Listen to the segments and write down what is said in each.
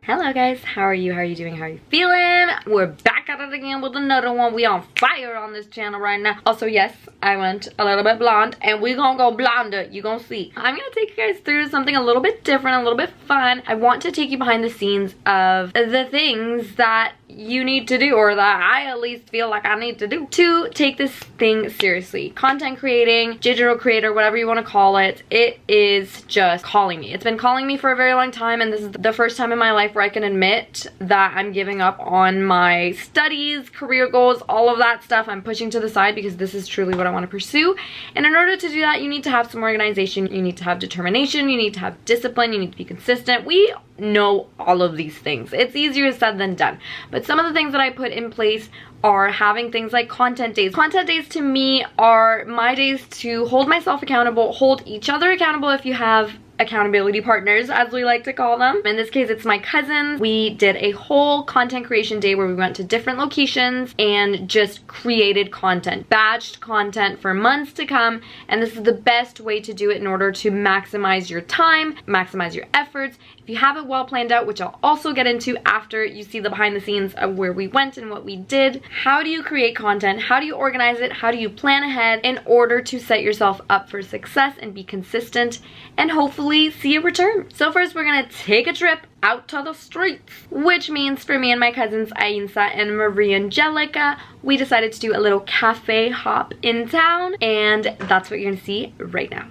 Hello guys, how are you? How are you doing? How are you feeling? We're back at it again with another one. We on fire on this channel right now. Also, yes, I went a little bit blonde and we gonna go blonder. You gonna see. I'm gonna take you guys through something a little bit different, a little bit fun. I want to take you behind the scenes of the things that you need to do, or that I at least feel like I need to do to take this thing seriously. Content creating, digital creator, whatever you want to call it, it is just calling me. It's been calling me for a very long time, and this is the first time in my life where I can admit that I'm giving up on my studies, career goals, all of that stuff. I'm pushing to the side because this is truly what I want to pursue. And in order to do that, you need to have some organization, you need to have determination, you need to have discipline, you need to be consistent. We know all of these things. It's easier said than done. But some of the things that I put in place are having things like content days. Content days to me are my days to hold myself accountable, hold each other accountable if you have accountability partners, as we like to call them. In this case, it's my cousin. We did a whole content creation day where we went to different locations and just created content, batched content for months to come. And this is the best way to do it in order to maximize your time, maximize your efforts. If you have it well planned out, which I'll also get into after you see the behind the scenes of where we went and what we did. How do you create content? How do you organize it? How do you plan ahead in order to set yourself up for success and be consistent and hopefully see a return? So first, we're gonna take a trip out to the streets, which means for me and my cousins Ainsa and Maria Angelica, we decided to do a little cafe hop in town, and that's what you're gonna see right now.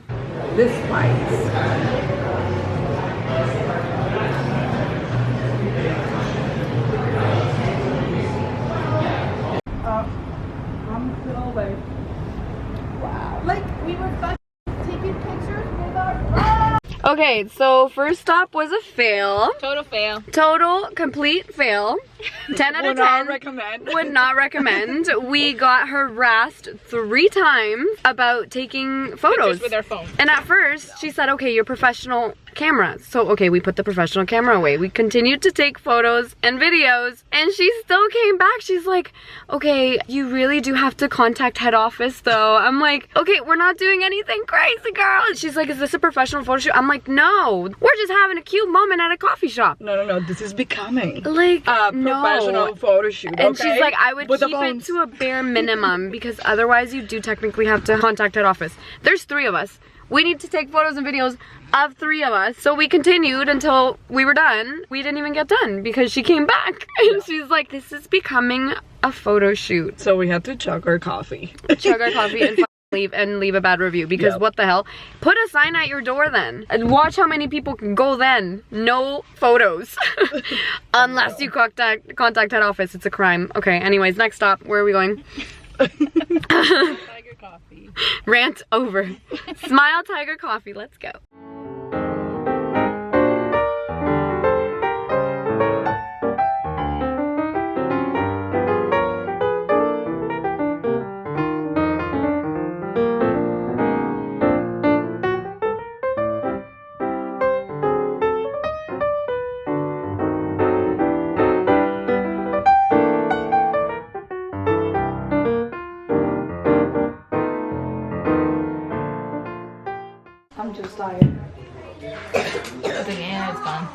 This spice. I'm still like, wow. Like, we were taking pictures with our... Okay, so first stop was a fail. Total fail. Total, complete fail. 10 out of 10. Would not recommend. Would not recommend. We got harassed 3 times about taking photos. Pictures with our phone. And at first, she said, okay, you're professional camera. So, okay, we put the professional camera away. We continued to take photos and videos, and she still came back. She's like, okay, you really do have to contact head office, though. I'm like, okay, we're not doing anything crazy, girl. And she's like, is this a professional photo shoot? I'm like, no. We're just having a cute moment at a coffee shop. No, this is becoming. Like, professional photo shoot, and okay? she's like, I would with keep it to a bare minimum because otherwise you do technically have to contact head office. There's 3 of us. We need to take photos and videos of 3 of us. So we continued until we were done. We didn't even get done because she came back. And she's like, this is becoming a photo shoot. So we had to chug our coffee. Chug our coffee and leave a bad review because what the hell? Put a sign at your door then. And watch how many people can go then. No photos. Unless you contact head office. It's a crime. Okay, anyways, next stop. Where are we going? Tiger coffee. Rant over. Smile Tiger Coffee. Let's go. I'm just tired. I think Anna's gone.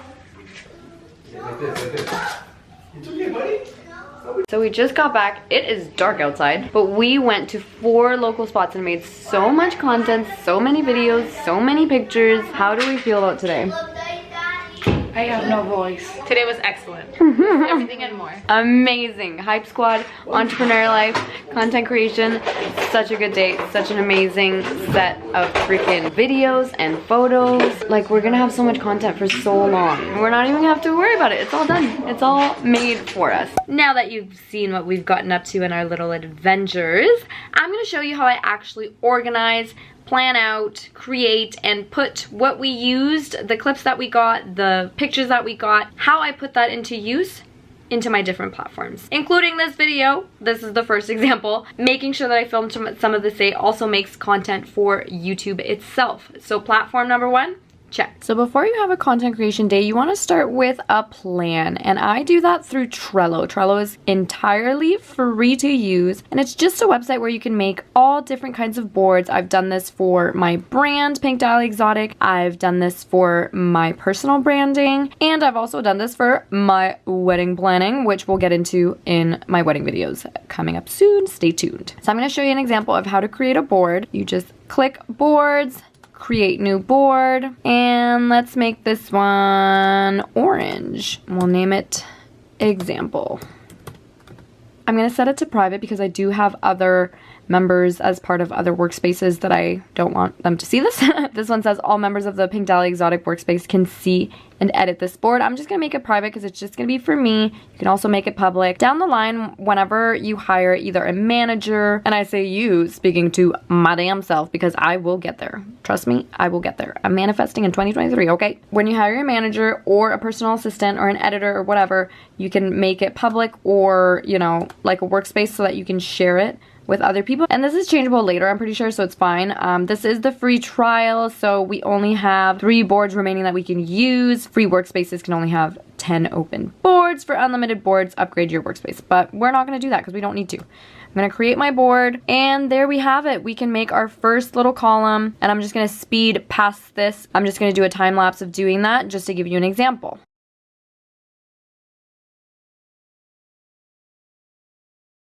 So we just got back. It is dark outside, but we went to 4 local spots and made so much content, so many videos, so many pictures. How do we feel about today? I have no voice. Today was excellent. Everything and more. Amazing. Hype Squad, entrepreneur life, content creation. Such a good day. Such an amazing set of freaking videos and photos. Like, we're gonna have so much content for so long. We're not even gonna have to worry about it. It's all done. It's all made for us. Now that you've seen what we've gotten up to in our little adventures, I'm gonna show you how I actually organize, plan out, create, and put what we used, the clips that we got, the pictures that we got, how I put that into use into my different platforms, including this video. This is the first example. Making sure that I filmed some of this day also makes content for YouTube itself. So platform number 1, check. So before you have a content creation day, you want to start with a plan, and I do that through Trello. Trello is entirely free to use, and it's just a website where you can make all different kinds of boards. I've done this for my brand, Pink Dahlia Exotic. I've done this for my personal branding, and I've also done this for my wedding planning, which we'll get into in my wedding videos coming up soon. Stay tuned. So I'm going to show you an example of how to create a board. You just click boards, create new board, and let's make this one orange. We'll name it example. I'm going to set it to private because I do have other members as part of other workspaces that I don't want them to see this. This one says all members of the Pink Dahlia Exotic workspace can see and edit this board. I'm just going to make it private because it's just going to be for me. You can also make it public. Down the line, whenever you hire either a manager, and I say you, speaking to my damn self, because I will get there. Trust me, I will get there. I'm manifesting in 2023, okay? When you hire a manager or a personal assistant or an editor or whatever, you can make it public or, you know, like a workspace so that you can share it with other people. And this is changeable later, I'm pretty sure, so it's fine. This is the free trial, so we only have 3 boards remaining that we can use. Free workspaces can only have 10 open boards. For unlimited boards, upgrade your workspace. But we're not gonna do that because we don't need to. I'm gonna create my board, and there we have it. We can make our first little column, and I'm just gonna speed past this. I'm just gonna do a time lapse of doing that just to give you an example.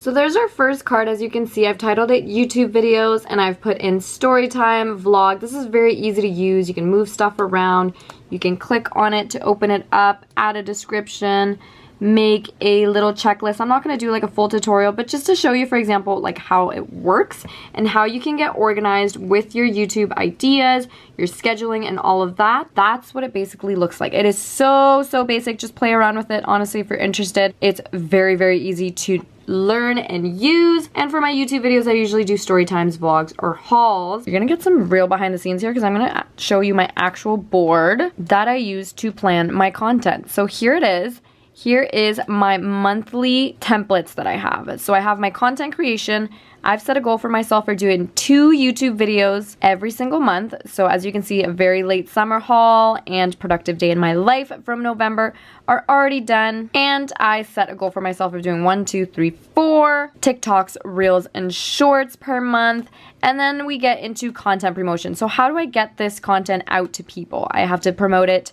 So there's our first card. As you can see, I've titled it YouTube videos, and I've put in story time, vlog. This is very easy to use. You can move stuff around. You can click on it to open it up, add a description, make a little checklist. I'm not going to do like a full tutorial, but just to show you, for example, like how it works and how you can get organized with your YouTube ideas, your scheduling, and all of that. That's what it basically looks like. It is so basic. Just play around with it. Honestly, if you're interested, it's very easy to learn and use. And for my YouTube videos, I usually do story times, vlogs, or hauls. You're gonna get some real behind the scenes here because I'm gonna show you my actual board that I use to plan my content. So here it is. Here is my monthly templates that I have. So I have my content creation. I've set a goal for myself for doing 2 YouTube videos every single month. So as you can see, a very late summer haul and productive day in my life from November are already done. And I set a goal for myself of doing 1, 2, 3, 4 TikToks, Reels, and Shorts per month. And then we get into content promotion. So how do I get this content out to people? I have to promote it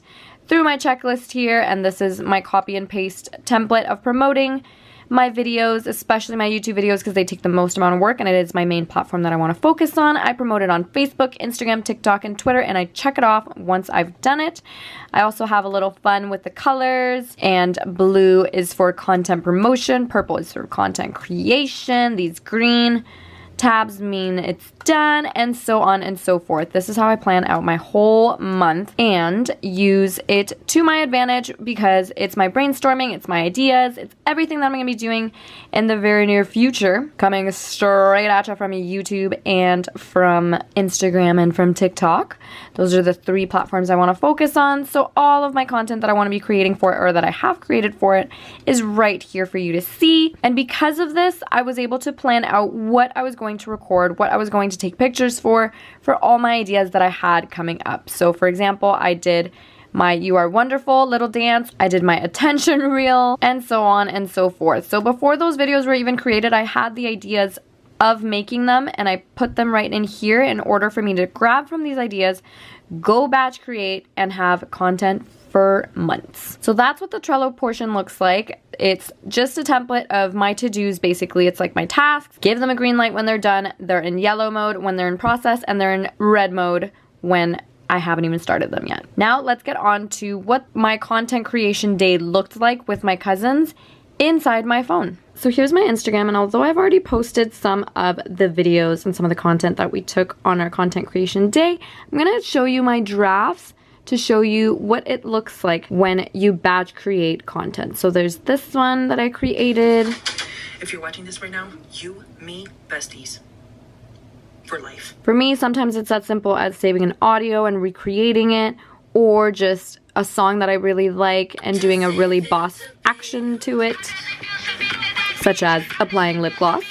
through my checklist here, and this is my copy and paste template of promoting my videos, especially my YouTube videos, because they take the most amount of work and it is my main platform that I want to focus on. I promote it on Facebook, Instagram, TikTok, and Twitter, and I check it off once I've done it. I also have a little fun with the colors, and blue is for content promotion, purple is for content creation, these green tabs mean it's done, and so on and so forth. This is how I plan out my whole month and use it to my advantage because it's my brainstorming, it's my ideas, it's everything that I'm going to be doing in the very near future, coming straight at you from YouTube and from Instagram and from TikTok. Those are the 3 platforms I want to focus on. So all of my content that I want to be creating for it, or that I have created for it, is right here for you to see. And because of this, I was able to plan out what I was going to record, what I was going to take pictures for all my ideas that I had coming up. So for example, I did my You Are Wonderful little dance, I did my attention reel, and so on and so forth. So before those videos were even created, I had the ideas of making them, and I put them right in here in order for me to grab from these ideas, go batch create, and have content for months. So that's what the Trello portion looks like. It's just a template of my to-dos, basically. It's like my tasks. Give them a green light when they're done. They're in yellow mode when they're in process, and they're in red mode when I haven't even started them yet. Now let's get on to what my content creation day looked like with my cousins inside my phone. So here's my Instagram, and although I've already posted some of the videos and some of the content that we took on our content creation day, I'm gonna show you my drafts to show you what it looks like when you batch create content. So there's this one that I created. If you're watching this right now, you, me, besties. For life. For me, sometimes it's that simple as saving an audio and recreating it, or just a song that I really like and doing a really boss action to it, such as applying lip gloss.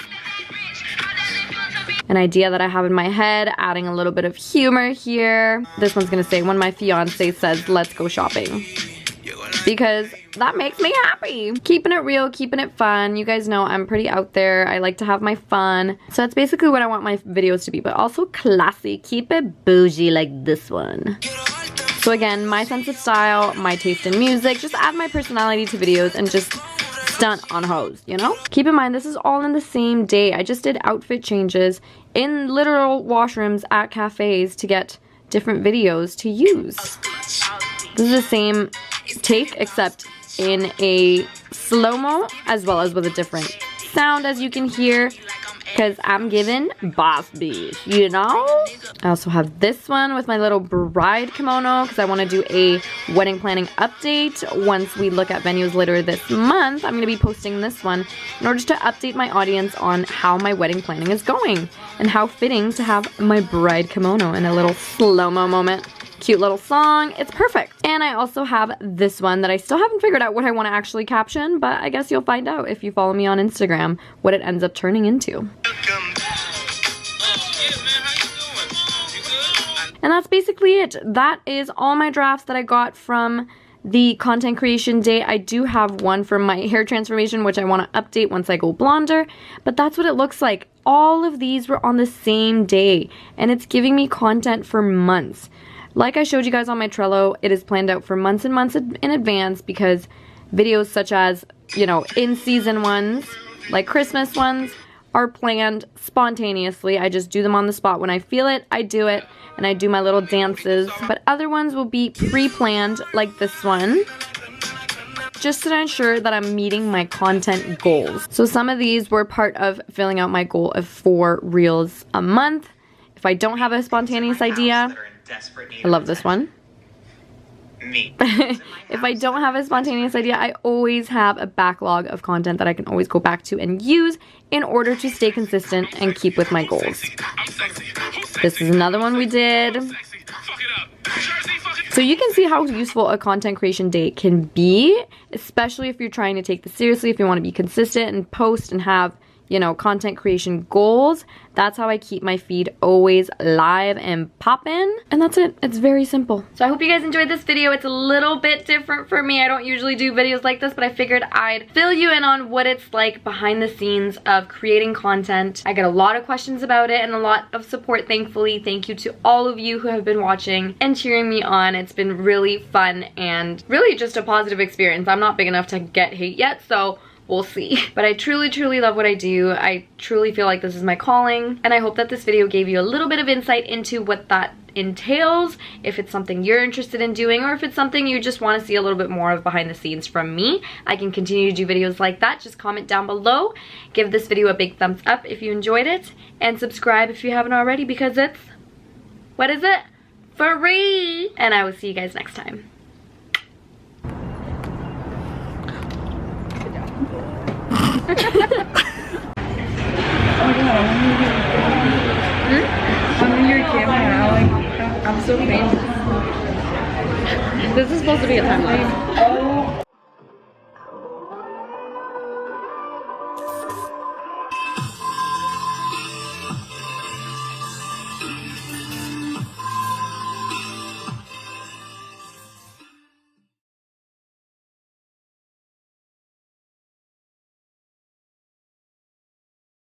an idea that I have in my head, adding a little bit of humor here. This one's gonna say, when my fiance says, let's go shopping. Because that makes me happy. Keeping it real, keeping it fun. You guys know I'm pretty out there. I like to have my fun. So that's basically what I want my videos to be, but also classy. Keep it bougie like this one. So again, my sense of style, my taste in music, just add my personality to videos and just stunt on hoes, you know? Keep in mind, this is all in the same day. I just did outfit changes in literal washrooms at cafes to get different videos to use. This is the same take except in a slow-mo as well as with a different sound, as you can hear, because I'm giving boss bitch, you know? I also have this one with my little bride kimono because I want to do a wedding planning update. Once we look at venues later this month, I'm going to be posting this one in order to update my audience on how my wedding planning is going and how fitting to have my bride kimono in a little slow-mo moment. Cute little song, it's perfect. And I also have this one that I still haven't figured out what I want to actually caption, but I guess you'll find out if you follow me on Instagram what it ends up turning into. And that's basically it. That is all my drafts that I got from the content creation day. I do have one from my hair transformation, which I want to update once I go blonder, but that's what it looks like. All of these were on the same day, and it's giving me content for months. Like I showed you guys on my Trello, it is planned out for months and months in advance because videos such as, you know, in-season ones, like Christmas ones, are planned spontaneously. I just do them on the spot. When I feel it, I do it, and I do my little dances. But other ones will be pre-planned, like this one, just to ensure that I'm meeting my content goals. So some of these were part of filling out my goal of 4 reels a month. If I don't have a spontaneous idea, I love this one. If I don't have a spontaneous idea, I always have a backlog of content that I can always go back to and use in order to stay consistent and keep with my goals. This is another one we did. So you can see how useful a content creation day can be, especially if you're trying to take this seriously, if you want to be consistent and post and have, you know, content creation goals. That's how I keep my feed always live and poppin'. And that's it. It's very simple. So I hope you guys enjoyed this video. It's a little bit different for me. I don't usually do videos like this, but I figured I'd fill you in on what it's like behind the scenes of creating content. I get a lot of questions about it and a lot of support, thankfully. Thank you to all of you who have been watching and cheering me on. It's been really fun and really just a positive experience. I'm not big enough to get hate yet, so we'll see. But I truly love what I do. I truly feel like this is my calling, and I hope that this video gave you a little bit of insight into what that entails, if it's something you're interested in doing, or if it's something you just want to see a little bit more of behind the scenes from me. I can continue to do videos like that. Just comment down below, give this video a big thumbs up if you enjoyed it, and subscribe if you haven't already, because it's, what is it? Free! And I will see you guys next time. Oh my god, I'm your camera. Like, I'm so famous. This is supposed to be a time lapse.